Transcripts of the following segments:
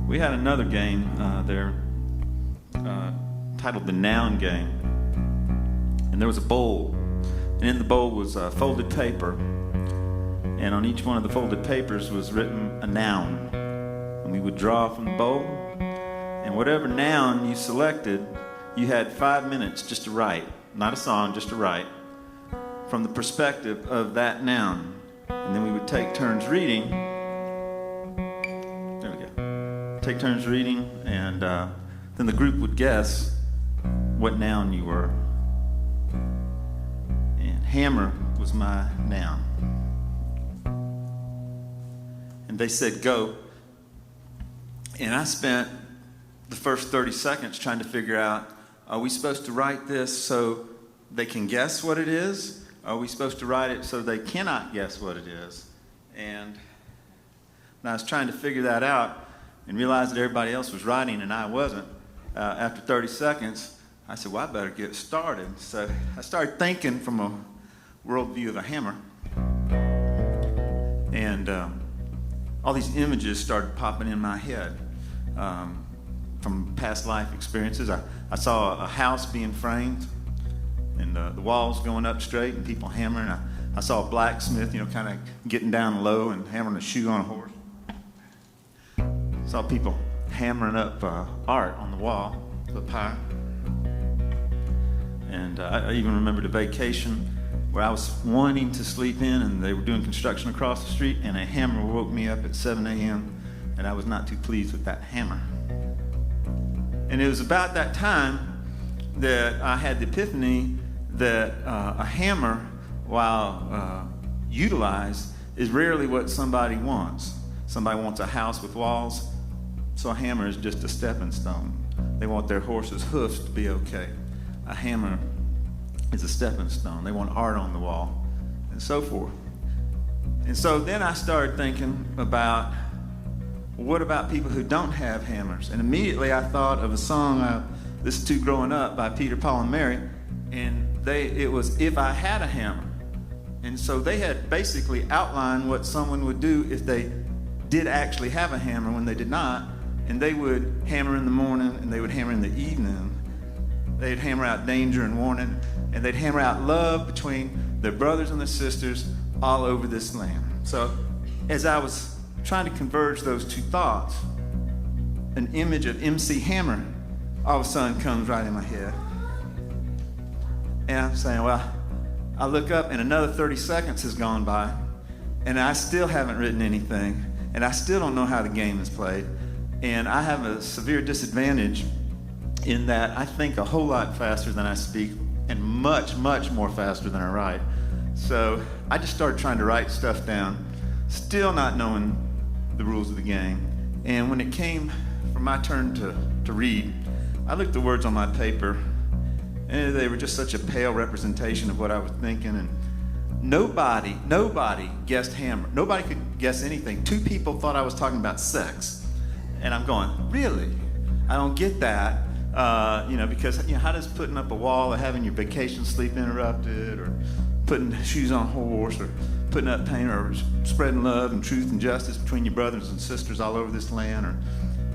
We had another game there titled the Noun Game. And there was a bowl. And in the bowl was folded paper. And on each one of the folded papers was written a noun. And we would draw from the bowl. And whatever noun you selected, you had 5 minutes just to write. Not a song, just to write. From the perspective of that noun. And then we would take turns reading. There we go. Take turns reading, and then the group would guess what noun you were. And hammer was my noun. And they said go. And I spent the first 30 seconds trying to figure out, are we supposed to write this so they can guess what it is? Are we supposed to write it so they cannot guess what it is? And I was trying to figure that out and realized that everybody else was writing and I wasn't. After 30 seconds, I said, well, I better get started. So I started thinking from a worldview of a hammer. And all these images started popping in my head from past life experiences. I saw a house being framed and the walls going up straight and people hammering. I saw a blacksmith, kind of getting down low and hammering a shoe on a horse. Saw people hammering up art on the wall up high. And I even remembered a vacation where I was wanting to sleep in and they were doing construction across the street and a hammer woke me up at 7 a.m. and I was not too pleased with that hammer. And it was about that time that I had the epiphany that a hammer, while utilized, is rarely what somebody wants. Somebody wants a house with walls, so a hammer is just a stepping stone. They want their horse's hoofs to be okay. A hammer is a stepping stone. They want art on the wall, and so forth. And so then I started thinking about, what about people who don't have hammers? And immediately I thought of a song I listened to growing up by Peter, Paul, and Mary, and it was If I Had a Hammer. And so they had basically outlined what someone would do if they did actually have a hammer when they did not. And they would hammer in the morning and they would hammer in the evening. They'd hammer out danger and warning, and they'd hammer out love between their brothers and their sisters all over this land. So as I was trying to converge those two thoughts, an image of MC Hammer all of a sudden comes right in my head. And I'm saying, well, I look up and another 30 seconds has gone by and I still haven't written anything and I still don't know how the game is played. And I have a severe disadvantage in that I think a whole lot faster than I speak and much, much more faster than I write. So I just started trying to write stuff down, still not knowing the rules of the game. And when it came for my turn to read, I looked at the words on my paper and they were just such a pale representation of what I was thinking. And nobody guessed hammer. Nobody could guess anything. 2 people thought I was talking about sex. And I'm going, really? I don't get that. Because how does putting up a wall or having your vacation sleep interrupted or putting shoes on a horse or putting up paint or spreading love and truth and justice between your brothers and sisters all over this land, or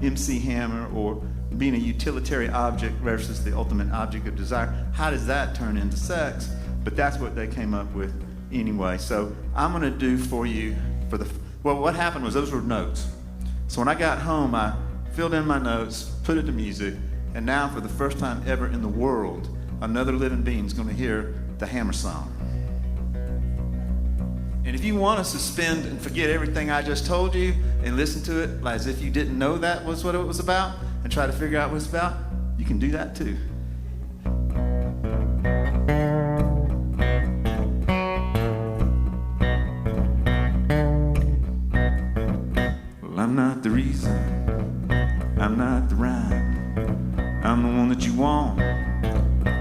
MC Hammer, or being a utilitarian object versus the ultimate object of desire, how does that turn into sex? But that's what they came up with anyway. So I'm going to do for you, what happened was those were notes. So when I got home, I filled in my notes, put it to music, and now for the first time ever in the world, another living being is going to hear the hammer song. And if you want to suspend and forget everything I just told you and listen to it as if you didn't know that was what it was about and try to figure out what it's about, you can do that too. Well, I'm not the reason, I'm not the rhyme, I'm the one that you want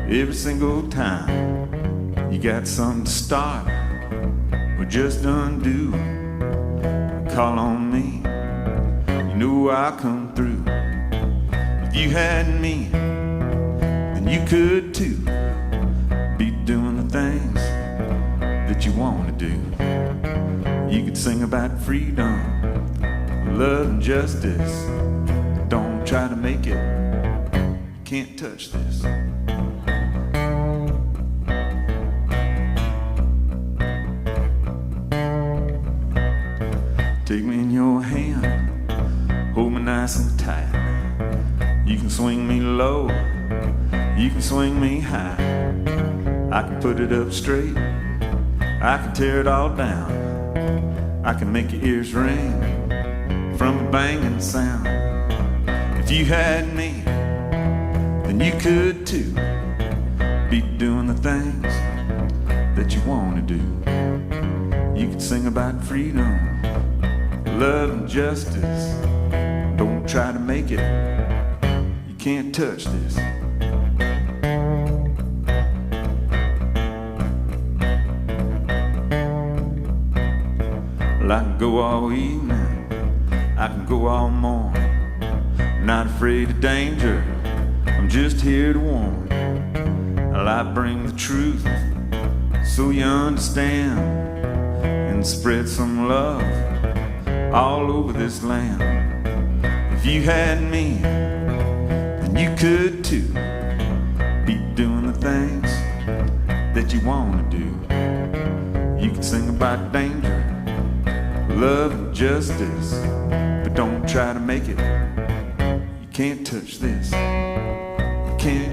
every single time. You got something to start or just undo, call on me, you know I'll come through. If you had me, then you could too, be doing the things that you want to do. You could sing about freedom, love and justice, try to make it. You can't touch this. Take me in your hand, hold me nice and tight. You can swing me low, you can swing me high. I can put it up straight, I can tear it all down. I can make your ears ring from a banging sound. If you had me, then you could too. Be doing the things that you want to do. You could sing about freedom, love and justice. Don't try to make it. You can't touch this. Well, I can go all evening, I can go all morning. Not afraid of danger, I'm just here to warn. Well, I bring the truth so you understand, and spread some love all over this land. If you had me, then you could too. Be doing the things that you want to do. You can sing about danger, love and justice, but don't try to make it. You can't touch this. You can't